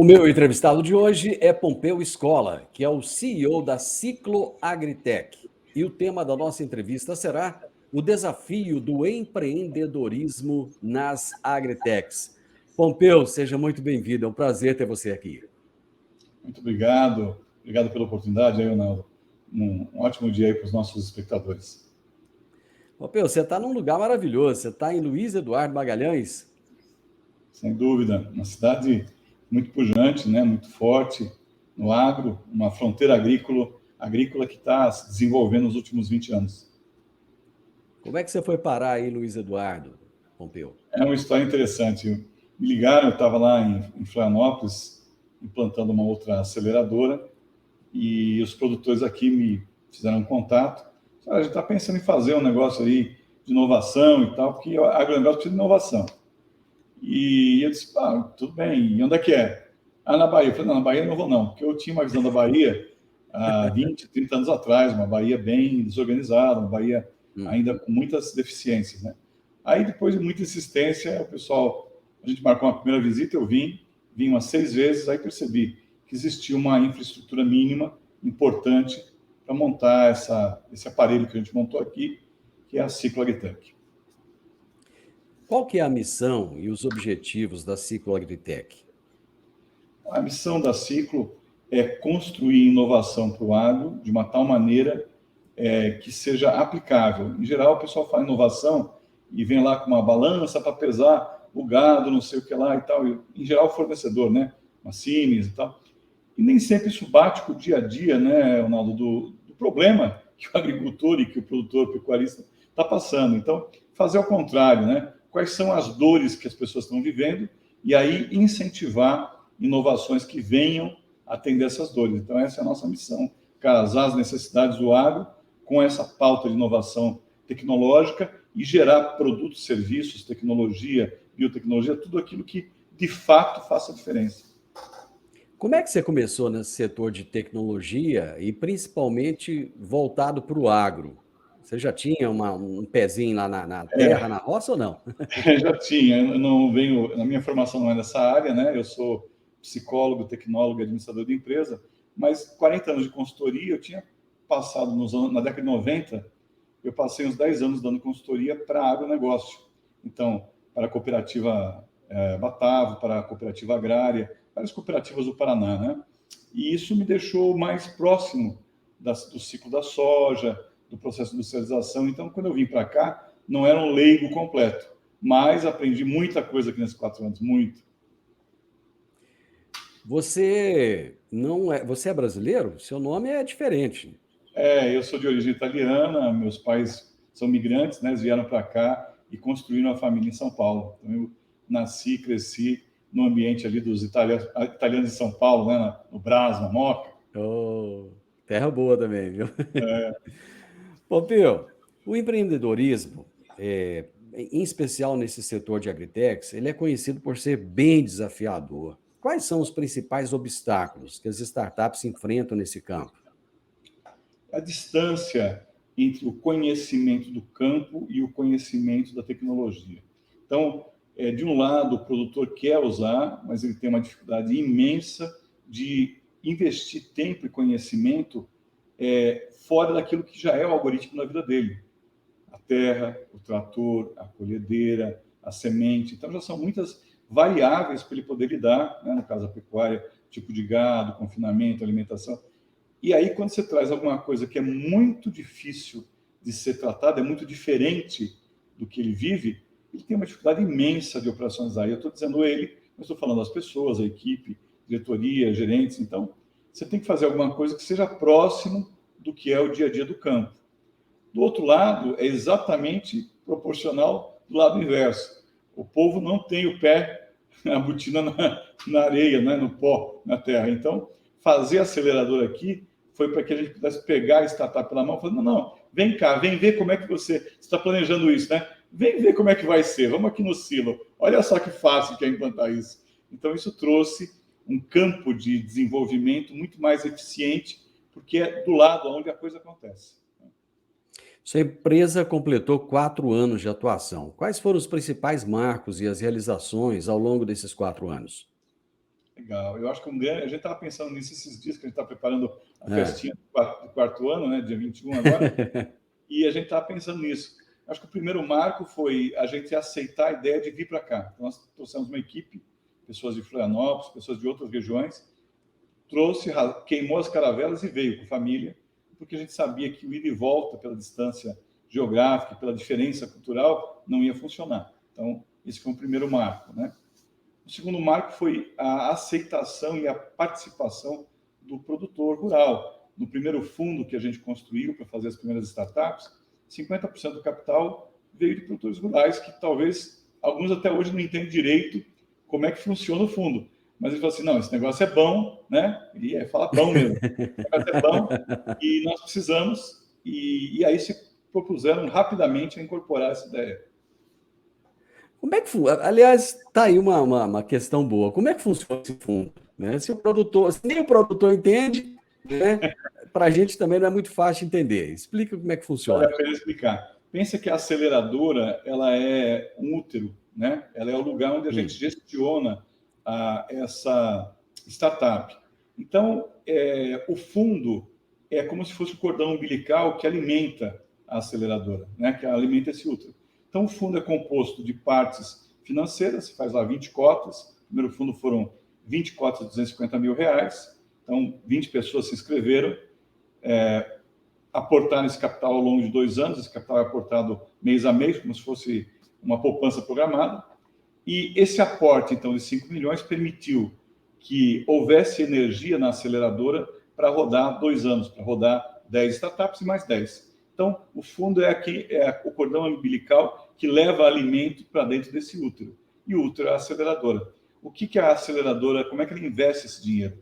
meu entrevistado de hoje é Pompeu Escola, que é o CEO da Ciclo Agritech. E o tema da nossa entrevista será o desafio do empreendedorismo nas agritechs. Pompeu, seja muito bem-vindo, é um prazer ter você aqui. Muito obrigado. Obrigado pela oportunidade aí, Ronaldo. Um ótimo dia aí para os nossos espectadores. Pompeu, você está num lugar maravilhoso, você está em Luiz Eduardo Magalhães. Sem dúvida, uma cidade muito pujante, né? Muito forte no agro, uma fronteira agrícola que está se desenvolvendo nos últimos 20 anos. Como é que você foi parar aí, Luiz Eduardo, Pompeu? É uma história interessante. Me ligaram, eu estava lá em Florianópolis, implantando uma outra aceleradora, e os produtores aqui me fizeram um contato. A gente está pensando em fazer um negócio aí de inovação e tal, porque o agronegócio precisa de inovação. E eu disse, tudo bem, e onde é que é? Na Bahia. Eu falei, não, na Bahia eu não vou não, porque eu tinha uma visão da Bahia há 20, 30 anos atrás, uma Bahia bem desorganizada, uma Bahia ainda com muitas deficiências, né? Aí, depois de muita insistência, a gente marcou uma primeira visita, eu vim umas 6 vezes, aí percebi que existia uma infraestrutura mínima importante para montar esse aparelho que a gente montou aqui, que é a Ciclo Agritech. Qual que é a missão e os objetivos da Ciclo Agritech? A missão da Ciclo é construir inovação para o agro de uma tal maneira que seja aplicável. Em geral, o pessoal fala inovação e vem lá com uma balança para pesar o gado, não sei o que lá e tal. E, em geral, o fornecedor, né? Uma Siemens e tal. E nem sempre isso bate com o dia a dia, né, Ronaldo, do problema que o agricultor e que o produtor pecuarista está passando. Então, fazer ao contrário, né? Quais são as dores que as pessoas estão vivendo e aí incentivar inovações que venham atender essas dores. Então, essa é a nossa missão, casar as necessidades do agro com essa pauta de inovação tecnológica e gerar produtos, serviços, tecnologia, biotecnologia, tudo aquilo que, de fato, faça diferença. Como é que você começou nesse setor de tecnologia e principalmente voltado para o agro? Você já tinha um pezinho lá na terra, na roça ou não? Já tinha, eu não venho, na minha formação não é nessa área, né? Eu sou psicólogo, tecnólogo e administrador de empresa, mas 40 anos de consultoria, eu tinha passado na década de 90, eu passei uns 10 anos dando consultoria para agronegócio. Então, para a cooperativa Batavo, para a cooperativa agrária, várias cooperativas do Paraná, né? E isso me deixou mais próximo do ciclo da soja, do processo de industrialização. Então, quando eu vim para cá, não era um leigo completo, mas aprendi muita coisa aqui nesses 4 anos, muito. Você é brasileiro? Seu nome é diferente. Eu sou de origem italiana, meus pais são migrantes, né? Eles vieram para cá e construíram a família em São Paulo. Então, eu nasci, cresci no ambiente ali dos italianos de São Paulo, né? No Brás, na Moca. Oh, terra boa também, viu? Pompeu, o empreendedorismo, em especial nesse setor de agritechs, ele é conhecido por ser bem desafiador. Quais são os principais obstáculos que as startups enfrentam nesse campo? A distância entre o conhecimento do campo e o conhecimento da tecnologia. Então, de um lado, o produtor quer usar, mas ele tem uma dificuldade imensa de investir tempo e conhecimento fora daquilo que já é o algoritmo na vida dele. A terra, o trator, a colhedeira, a semente. Então, já são muitas variáveis para ele poder lidar, né? No caso da pecuária, tipo de gado, confinamento, alimentação. E aí, quando você traz alguma coisa que é muito difícil de ser tratada, é muito diferente do que ele vive, ele tem uma dificuldade imensa de operacionalizar. E eu estou dizendo ele, mas estou falando das pessoas, a equipe, diretoria, gerentes. Então, você tem que fazer alguma coisa que seja próximo do que é o dia a dia do campo. Do outro lado, é exatamente proporcional do lado inverso. O povo não tem o pé, a botina na areia, né, no pó, na terra. Então, fazer acelerador aqui foi para que a gente pudesse pegar a startup pela mão e falar, não, vem cá, vem ver como é que você está planejando isso, né? Vem ver como é que vai ser, vamos aqui no silo. Olha só que fácil que é implantar isso. Então, isso trouxe um campo de desenvolvimento muito mais eficiente, porque é do lado onde a coisa acontece. Sua empresa completou 4 anos de atuação. Quais foram os principais marcos e as realizações ao longo desses 4 anos? Legal. Eu acho que a gente estava pensando nisso esses dias, que a gente está preparando a É. festinha do quarto ano, né, dia 21 agora, e a gente estava pensando nisso. Acho que o primeiro marco foi a gente aceitar a ideia de vir para cá. Então, nós trouxemos uma equipe, pessoas de Florianópolis, pessoas de outras regiões, queimou as caravelas e veio com a família, porque a gente sabia que o ida e volta pela distância geográfica, pela diferença cultural, não ia funcionar. Então, esse foi o primeiro marco, né? O segundo marco foi a aceitação e a participação do produtor rural. No primeiro fundo que a gente construiu para fazer as primeiras startups, 50% do capital veio de produtores rurais, que talvez alguns até hoje não entendem direito como é que funciona o fundo. Mas ele falou assim, não, esse negócio é bom, né? Ele fala bom mesmo. Esse negócio é bom e nós precisamos. E aí se propuseram rapidamente a incorporar essa ideia. Como é que aliás, está aí uma questão boa. Como é que funciona esse fundo? Né? Se nem o produtor entende, né? Para a gente também não é muito fácil entender. Explica como é que Vale funciona. a pena explicar. Pensa que a aceleradora ela é um útero, né? Ela é o lugar onde a gente gestiona essa startup. Então, o fundo é como se fosse o cordão umbilical que alimenta a aceleradora, né? Que alimenta esse útero. Então, o fundo é composto de partes financeiras, você faz lá 20 cotas. O primeiro fundo foram 20 cotas de R$ 250 mil. Então, 20 pessoas se inscreveram. Aportar nesse capital ao longo de 2 anos, esse capital é aportado mês a mês, como se fosse uma poupança programada, e esse aporte, então, de 5 milhões permitiu que houvesse energia na aceleradora para rodar 2 anos, para rodar 10 startups e mais 10. Então, o fundo é o cordão umbilical que leva alimento para dentro desse útero, e o útero é a aceleradora. O que é a aceleradora, como é que ela investe esse dinheiro?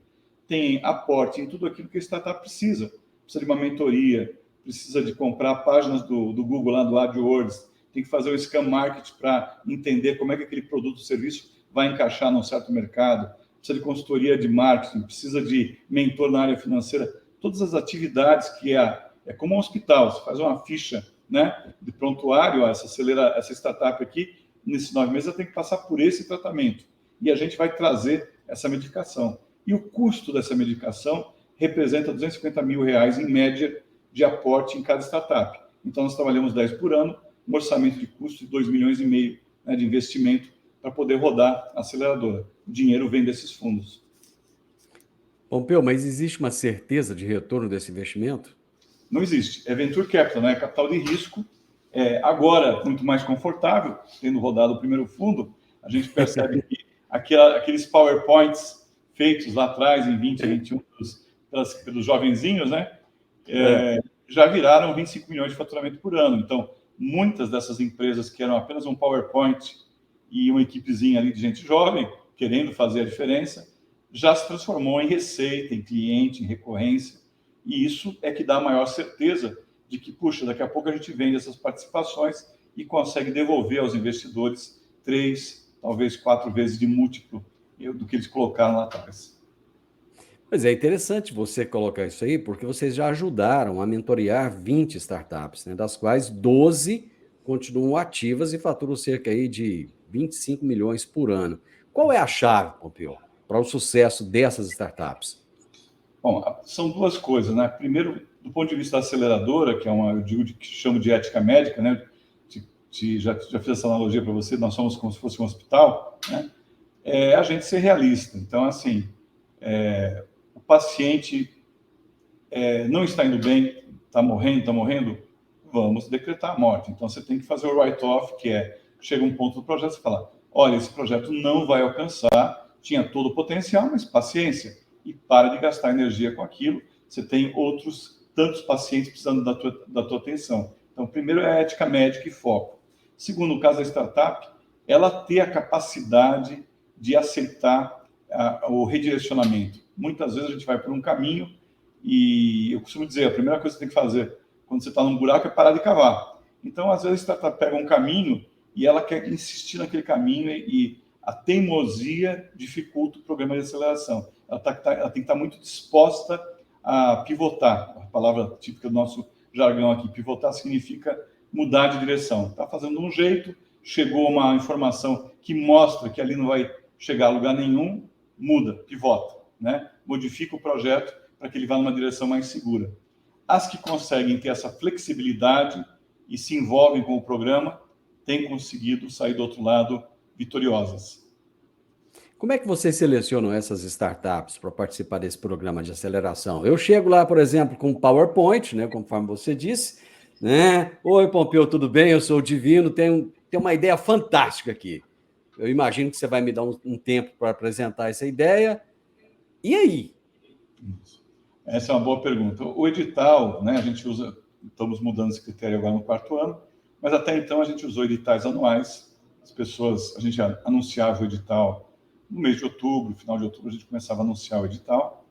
Tem aporte em tudo aquilo que a startup precisa de uma mentoria, precisa de comprar páginas do Google, lá do AdWords, tem que fazer o Scam Market para entender como é que aquele produto ou serviço vai encaixar num certo mercado, precisa de consultoria de marketing, precisa de mentor na área financeira, todas as atividades que é como um hospital, você faz uma ficha, né, de prontuário, essa startup aqui, nesses 9 meses ela tem que passar por esse tratamento, e a gente vai trazer essa medicação. E o custo dessa medicação representa R$ 250 mil, em média, de aporte em cada startup. Então, nós trabalhamos 10 por ano, um orçamento de custo de 2,5 milhões, né, de investimento para poder rodar a aceleradora. O dinheiro vem desses fundos. Pompeu, mas existe uma certeza de retorno desse investimento? Não existe. É Venture Capital, né? Capital de risco. Agora, muito mais confortável, tendo rodado o primeiro fundo, a gente percebe que aqueles PowerPoints feitos lá atrás, em 2021, pelos jovenzinhos, né? Já viraram 25 milhões de faturamento por ano. Então, muitas dessas empresas que eram apenas um PowerPoint e uma equipezinha ali de gente jovem, querendo fazer a diferença, já se transformou em receita, em cliente, em recorrência. E isso é que dá a maior certeza de que, puxa, daqui a pouco a gente vende essas participações e consegue devolver aos investidores 3, talvez 4 vezes de múltiplo do que eles colocaram lá atrás. Pois é interessante você colocar isso aí, porque vocês já ajudaram a mentorear 20 startups, né, das quais 12 continuam ativas e faturam cerca aí de 25 milhões por ano. Qual é a chave, Pompeu, para o sucesso dessas startups? Bom, são duas coisas, né? Primeiro, do ponto de vista da aceleradora, que é eu digo que chamo de ética médica, né? Já fiz essa analogia para você, nós somos como se fosse um hospital, né? A gente ser realista. Então, assim, o paciente não está indo bem, está morrendo, vamos decretar a morte. Então, você tem que fazer o write-off, chega um ponto do projeto e fala, olha, esse projeto não vai alcançar, tinha todo o potencial, mas paciência, e para de gastar energia com aquilo, você tem tantos pacientes precisando da tua atenção. Então, primeiro é a ética médica e foco. Segundo, no caso da startup, ela ter a capacidade de aceitar o redirecionamento. Muitas vezes a gente vai por um caminho e eu costumo dizer, a primeira coisa que você tem que fazer quando você está num buraco é parar de cavar. Então, às vezes, a startup pega um caminho e ela quer insistir naquele caminho e a teimosia dificulta o programa de aceleração. Ela tem que estar muito disposta a pivotar. A palavra típica do nosso jargão aqui, pivotar significa mudar de direção. Está fazendo de um jeito, chegou uma informação que mostra que ali não vai chegar a lugar nenhum, muda, pivota, né? Modifica o projeto para que ele vá numa direção mais segura. As que conseguem ter essa flexibilidade e se envolvem com o programa têm conseguido sair do outro lado vitoriosas. Como é que vocês selecionam essas startups para participar desse programa de aceleração? Eu chego lá, por exemplo, com o PowerPoint, né, conforme você disse, né? Oi, Pompeu, tudo bem? Eu sou o Divino, tenho uma ideia fantástica aqui. Eu imagino que você vai me dar um tempo para apresentar essa ideia. E aí? Essa é uma boa pergunta. O edital, né, a gente usa, estamos mudando esse critério agora no 4º ano, mas até então a gente usou editais anuais. As pessoas, a gente anunciava o edital no mês de outubro, final de outubro, a gente começava a anunciar o edital.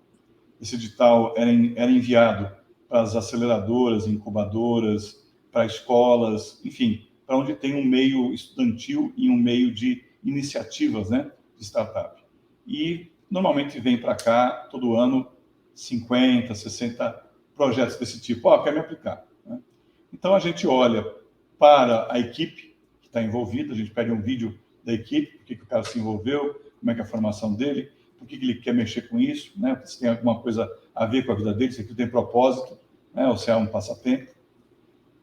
Esse edital era enviado para as aceleradoras, incubadoras, para escolas, enfim, para onde tem um meio estudantil e um meio de iniciativas, né, de startup. E normalmente vem para cá todo ano 50, 60 projetos desse tipo. Quer me aplicar, né? Então a gente olha para a equipe que está envolvida, a gente pede um vídeo da equipe, por que o cara se envolveu, como é que é a formação dele, por que ele quer mexer com isso, né? Se tem alguma coisa a ver com a vida dele, se aquilo tem propósito, né? Ou se é um passatempo.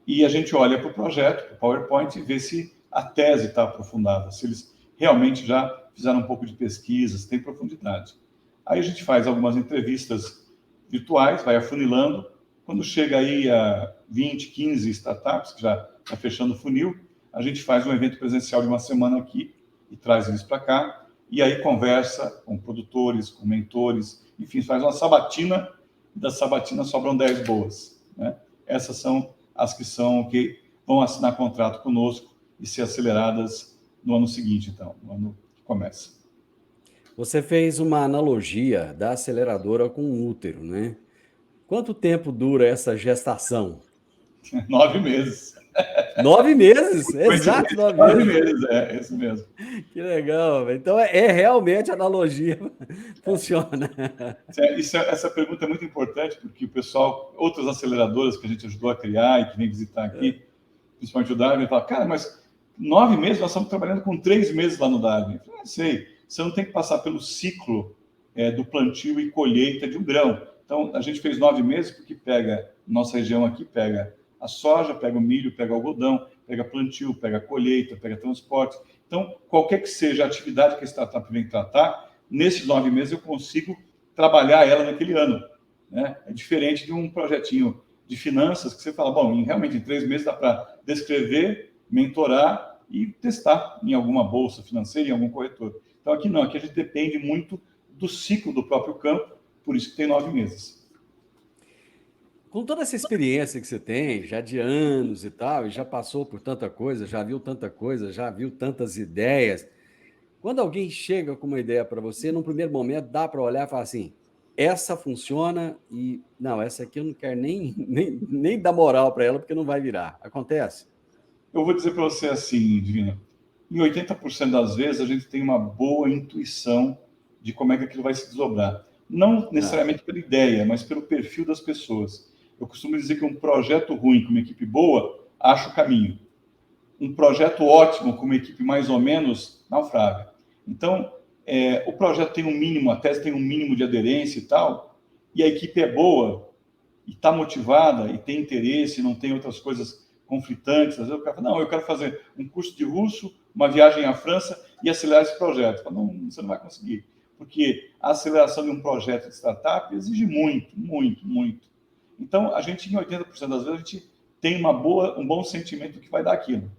E a gente olha para o projeto, para o PowerPoint, e vê se a tese está aprofundada, se eles realmente já fizeram um pouco de pesquisa, se tem profundidade. Aí a gente faz algumas entrevistas virtuais, vai afunilando. Quando chega aí a 20, 15 startups, que já está fechando o funil, a gente faz um evento presencial de uma semana aqui e traz eles para cá. E aí conversa com produtores, com mentores, enfim, faz uma sabatina, e da sabatina sobram 10 boas, né? Essas são as que vão assinar contrato conosco e ser aceleradas no ano seguinte, então, no ano que começa. Você fez uma analogia da aceleradora com o útero, né? Quanto tempo dura essa gestação? 9 meses. 9 meses? Exato, 9 9 meses. meses, é isso mesmo. Que legal. Então é realmente a analogia funciona. Essa pergunta é muito importante porque o pessoal, outras aceleradoras que a gente ajudou a criar e que vem visitar aqui, principalmente o Darwin, fala, cara, mas 9 meses nós estamos trabalhando com 3 meses lá no Darwin. Eu falei, sei, você não tem que passar pelo ciclo do plantio e colheita de um grão. Então a gente fez 9 meses porque pega, nossa região aqui pega a soja, pega o milho, pega o algodão, pega plantio, pega colheita, pega transporte. Então, qualquer que seja a atividade que a startup vem tratar, nesses 9 meses eu consigo trabalhar ela naquele ano, né? É diferente de um projetinho de finanças que você fala, bom, realmente em 3 meses dá para descrever, mentorar e testar em alguma bolsa financeira, em algum corretor. Então aqui não, aqui a gente depende muito do ciclo do próprio campo, por isso que tem 9 meses. Com toda essa experiência que você tem, já de anos e tal, e já passou por tanta coisa, já viu tanta coisa, já viu tantas ideias. Quando alguém chega com uma ideia para você, num primeiro momento dá para olhar e falar assim: essa funciona e não, essa aqui eu não quero nem dar moral para ela porque não vai virar. Acontece? Eu vou dizer para você assim, Divina, em 80% das vezes a gente tem uma boa intuição de como é que aquilo vai se desdobrar. Não necessariamente pela ideia, mas pelo perfil das pessoas. Eu costumo dizer que um projeto ruim com uma equipe boa acha o caminho. Um projeto ótimo com uma equipe mais ou menos naufraga. Então, o projeto tem um mínimo, a tese tem um mínimo de aderência e tal, e a equipe é boa, e está motivada, e tem interesse, não tem outras coisas conflitantes. Às vezes o cara fala, não, eu quero fazer um curso de russo, uma viagem à França e acelerar esse projeto. Falo, não, você não vai conseguir, porque a aceleração de um projeto de startup exige muito, muito, muito. Então, a gente, em 80% das vezes, a gente tem um bom sentimento do que vai dar aquilo.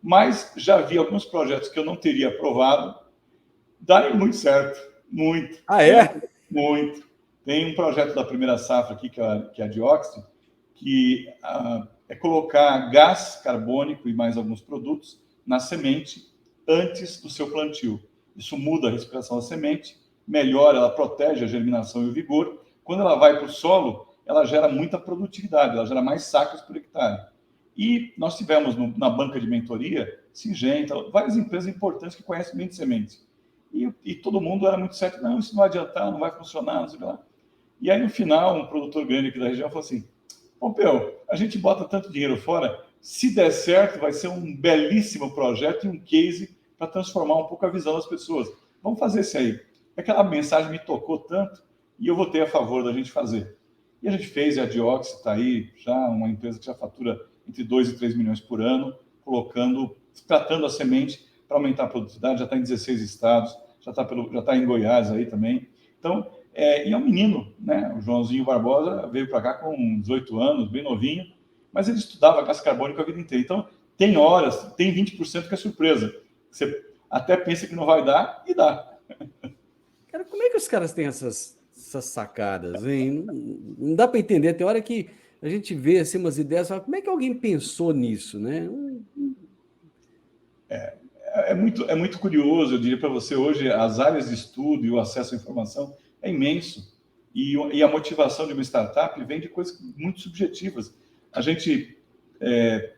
Mas já vi alguns projetos que eu não teria aprovado darem muito certo, muito. Ah, é? Muito. Tem um projeto da primeira safra aqui, que é a Dioxin, que é colocar gás carbônico e mais alguns produtos na semente antes do seu plantio. Isso muda a respiração da semente, melhora, ela protege a germinação e o vigor. Quando ela vai para o solo, ela gera muita produtividade, ela gera mais sacas por hectare. E nós tivemos na banca de mentoria, Singenta, várias empresas importantes que conhecem bem de semente. E todo mundo era muito certo, não, isso não vai adiantar, não vai funcionar, não sei o que lá. E aí, no final, um produtor grande aqui da região falou assim, Pompeu, a gente bota tanto dinheiro fora, se der certo, vai ser um belíssimo projeto e um case para transformar um pouco a visão das pessoas. Vamos fazer esse aí. Aquela mensagem me tocou tanto e eu votei a favor da gente fazer. E a gente fez, e a Dioxi está aí, já uma empresa que já fatura entre 2 e 3 milhões por ano, tratando a semente para aumentar a produtividade, já está em 16 estados, já está em Goiás aí também. Então, e é um menino, né? O Joãozinho Barbosa veio para cá com 18 anos, bem novinho, mas ele estudava gás carbônico a vida inteira. Então, tem horas, tem 20% que é surpresa. Você até pensa que não vai dar, e dá. Cara, como é que os caras têm essas sacadas, hein? Não dá para entender. Tem hora que a gente vê assim, umas ideias, fala, como é que alguém pensou nisso, né? É muito curioso, eu diria para você, hoje as áreas de estudo e o acesso à informação é imenso. E a motivação de uma startup vem de coisas muito subjetivas. A gente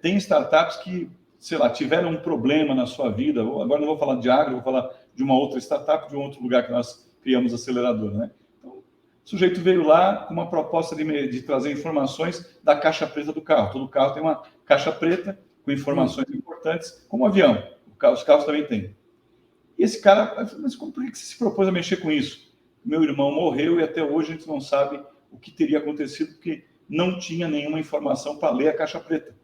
tem startups que, sei lá, tiveram um problema na sua vida. Agora não vou falar de agro, vou falar de uma outra startup, de um outro lugar que nós criamos acelerador, né? Então, o sujeito veio lá com uma proposta de trazer informações da caixa preta do carro. Todo carro tem uma caixa preta com informações importantes, como o avião. Os carros também têm. E esse cara, mas por que você se propôs a mexer com isso? Meu irmão morreu e até hoje a gente não sabe o que teria acontecido, porque não tinha nenhuma informação para ler a caixa preta.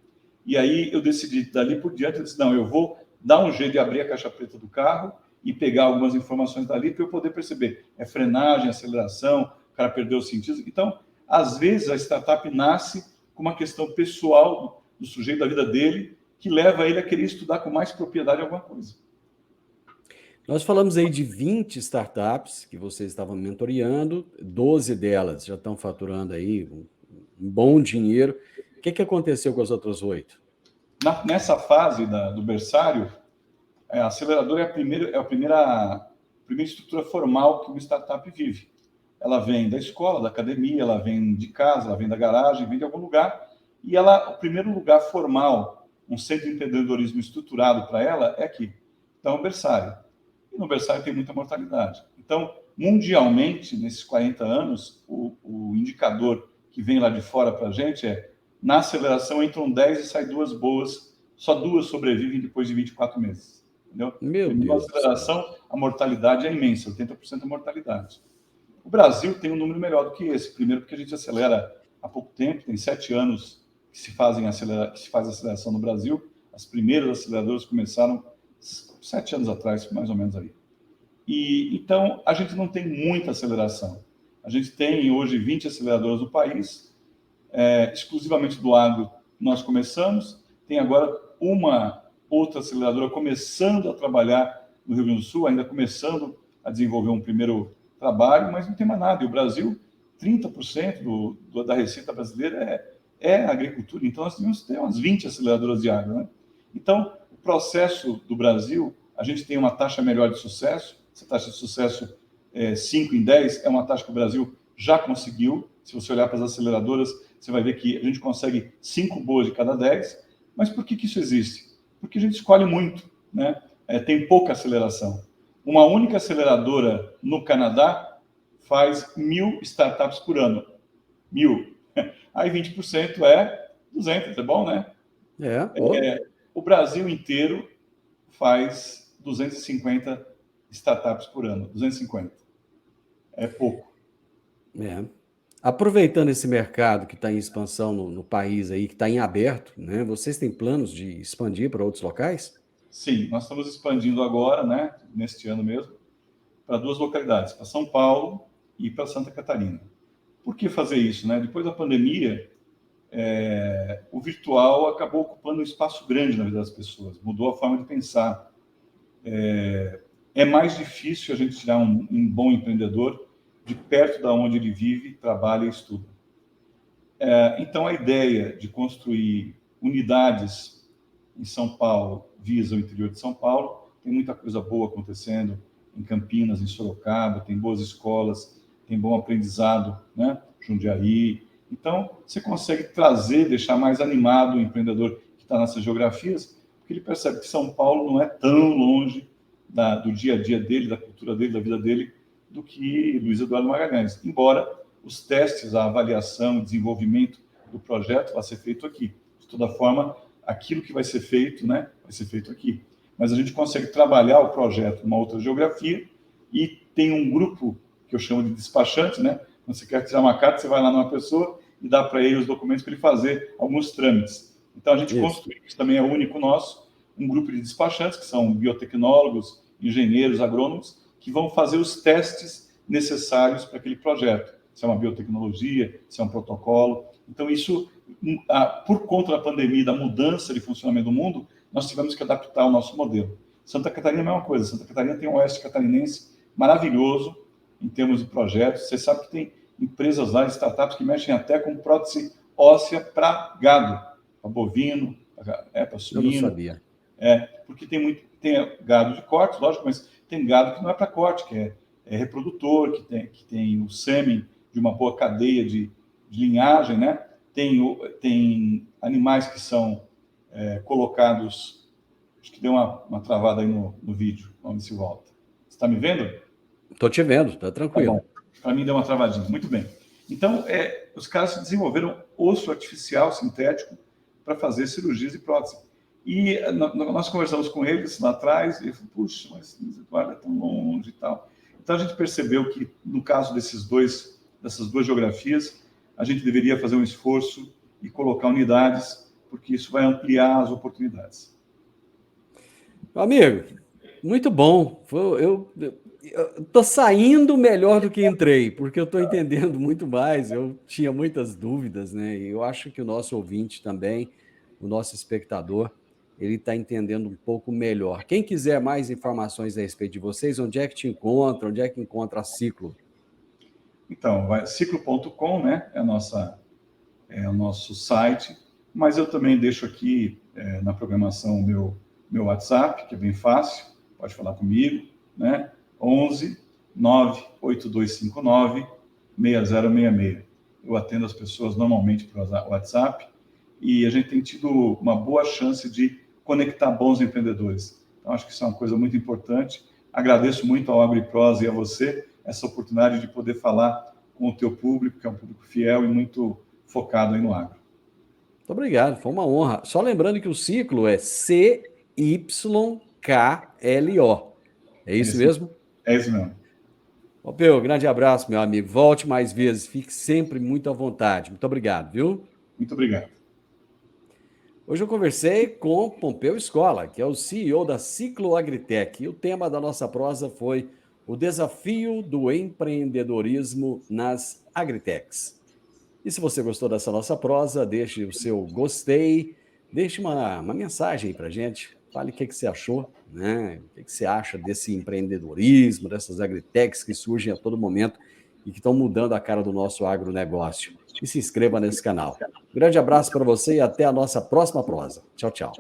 E aí eu decidi, dali por diante, eu disse, não, eu vou dar um jeito de abrir a caixa preta do carro e pegar algumas informações dali para eu poder perceber. É frenagem, aceleração, o cara perdeu os sentidos. Então, às vezes, a startup nasce com uma questão pessoal do sujeito, da vida dele, que leva ele a querer estudar com mais propriedade alguma coisa. Nós falamos aí de 20 startups que vocês estavam mentoreando, 12 delas já estão faturando aí um bom dinheiro. O que aconteceu com as outras 8? Nessa fase do berçário, a aceleradora é a primeira estrutura formal que uma startup vive. Ela vem da escola, da academia, ela vem de casa, ela vem da garagem, vem de algum lugar, e o primeiro lugar formal, um centro de empreendedorismo estruturado para ela é aqui. Então, é o berçário. E no berçário tem muita mortalidade. Então, mundialmente, nesses 40 anos, o indicador que vem lá de fora para a gente na aceleração entram 10 e saem 2 boas, só 2 sobrevivem depois de 24 meses. Entendeu? Meu Na Deus do céu. aceleração, a mortalidade é imensa, 80% da mortalidade. O Brasil tem um número melhor do que esse. Primeiro, porque a gente acelera há pouco tempo, tem 7 anos que se faz aceleração no Brasil. As primeiras aceleradoras começaram 7 anos atrás, mais ou menos aí. E então a gente não tem muita aceleração. A gente tem hoje 20 aceleradoras no país, exclusivamente do agro. Nós começamos, tem agora uma outra aceleradora começando a trabalhar no Rio Grande do Sul, ainda começando a desenvolver um primeiro trabalho, mas não tem mais nada. E o Brasil, 30% da receita brasileira é agricultura. Então, nós temos ter umas 20 aceleradoras de agro, né? Então, o processo do Brasil, a gente tem uma taxa melhor de sucesso. Essa taxa de sucesso 5 em 10 é uma taxa que o Brasil já conseguiu. Se você olhar para as aceleradoras, você vai ver que a gente consegue 5 boas de cada 10. Mas por que isso existe? Porque a gente escolhe muito, né? Tem pouca aceleração. Uma única aceleradora no Canadá faz 1.000 startups por ano. 1.000. Aí 20% é 200, é bom, né? O Brasil inteiro faz 250 startups por ano. 250. É pouco. Aproveitando esse mercado que está em expansão no país aí, que está em aberto, né? Vocês têm planos de expandir para outros locais? Sim, nós estamos expandindo agora, né? Neste ano mesmo, para 2 localidades, para São Paulo e para Santa Catarina. Por que fazer isso, né? Depois da pandemia, o virtual acabou ocupando um espaço grande na vida das pessoas, mudou a forma de pensar. É mais difícil a gente tirar um bom empreendedor de perto da onde ele vive, trabalha e estuda. Então, a ideia de construir unidades em São Paulo, visa o interior de São Paulo, tem muita coisa boa acontecendo em Campinas, em Sorocaba, tem boas escolas, tem bom aprendizado, né? Jundiaí. Então, você consegue trazer, deixar mais animado o empreendedor que está nessas geografias, porque ele percebe que São Paulo não é tão longe do dia a dia dele, da cultura dele, da vida dele, do que Luiz Eduardo Magalhães. Embora os testes, a avaliação, o desenvolvimento do projeto vai ser feito aqui. De toda forma, aquilo que vai ser feito, né, vai ser feito aqui. Mas a gente consegue trabalhar o projeto numa outra geografia e tem um grupo que eu chamo de despachante, né? Quando você quer tirar uma carta, você vai lá numa pessoa e dá para ele os documentos para ele fazer alguns trâmites. Então, a gente construiu, isso também é único nosso, um grupo de despachantes, que são biotecnólogos, engenheiros, agrônomos, que vão fazer os testes necessários para aquele projeto. Se é uma biotecnologia, se é um protocolo. Então, isso, por conta da pandemia, da mudança de funcionamento do mundo, nós tivemos que adaptar o nosso modelo. Santa Catarina é a mesma coisa. Santa Catarina tem um oeste catarinense maravilhoso em termos de projetos. Você sabe que tem empresas lá, startups, que mexem até com prótese óssea para gado, para bovino, para suíno. Eu não sabia. Porque tem gado de corte, lógico, mas tem gado que não é para corte, que é reprodutor, que tem o sêmen de uma boa cadeia de linhagem, né? Tem animais que são colocados. Acho que deu uma travada aí no vídeo. Vamos ver se volta. Você está me vendo? Estou te vendo, está tranquilo. Tá, para mim deu uma travadinha. Muito bem. Então, os caras desenvolveram osso artificial sintético para fazer cirurgias de prótese. E nós conversamos com eles lá atrás, e ele falou, puxa, mas Eduardo é tão longe e tal. Então, a gente percebeu que, no caso dessas duas geografias, a gente deveria fazer um esforço e colocar unidades, porque isso vai ampliar as oportunidades. Amigo, muito bom. Eu estou saindo melhor do que entrei, porque eu estou entendendo muito mais. Eu tinha muitas dúvidas, né? E eu acho que o nosso ouvinte também, o nosso espectador, ele está entendendo um pouco melhor. Quem quiser mais informações a respeito de vocês, onde é que te encontra? Onde é que encontra a Ciclo? Então, ciclo.com, né? É o nosso site, mas eu também deixo aqui na programação o meu WhatsApp, que é bem fácil, pode falar comigo, né? 11 98259 6066. Eu atendo as pessoas normalmente pelo WhatsApp e a gente tem tido uma boa chance de conectar bons empreendedores. Então, acho que isso é uma coisa muito importante. Agradeço muito ao AgriPros e a você essa oportunidade de poder falar com o teu público, que é um público fiel e muito focado aí no agro. Muito obrigado, foi uma honra. Só lembrando que o Ciclo é CYKLO. É isso mesmo? É isso mesmo. Pompeu, grande abraço, meu amigo. Volte mais vezes, fique sempre muito à vontade. Muito obrigado, viu? Muito obrigado. Hoje eu conversei com Pompeu Escola, que é o CEO da Ciclo Agritech, e o tema da nossa prosa foi o desafio do empreendedorismo nas agritechs. E se você gostou dessa nossa prosa, deixe o seu gostei, deixe uma mensagem para a gente, fale o que você achou, né? O que você acha desse empreendedorismo, dessas agritechs que surgem a todo momento e que estão mudando a cara do nosso agronegócio. E se inscreva nesse canal. Grande abraço para você e até a nossa próxima prosa. Tchau, tchau.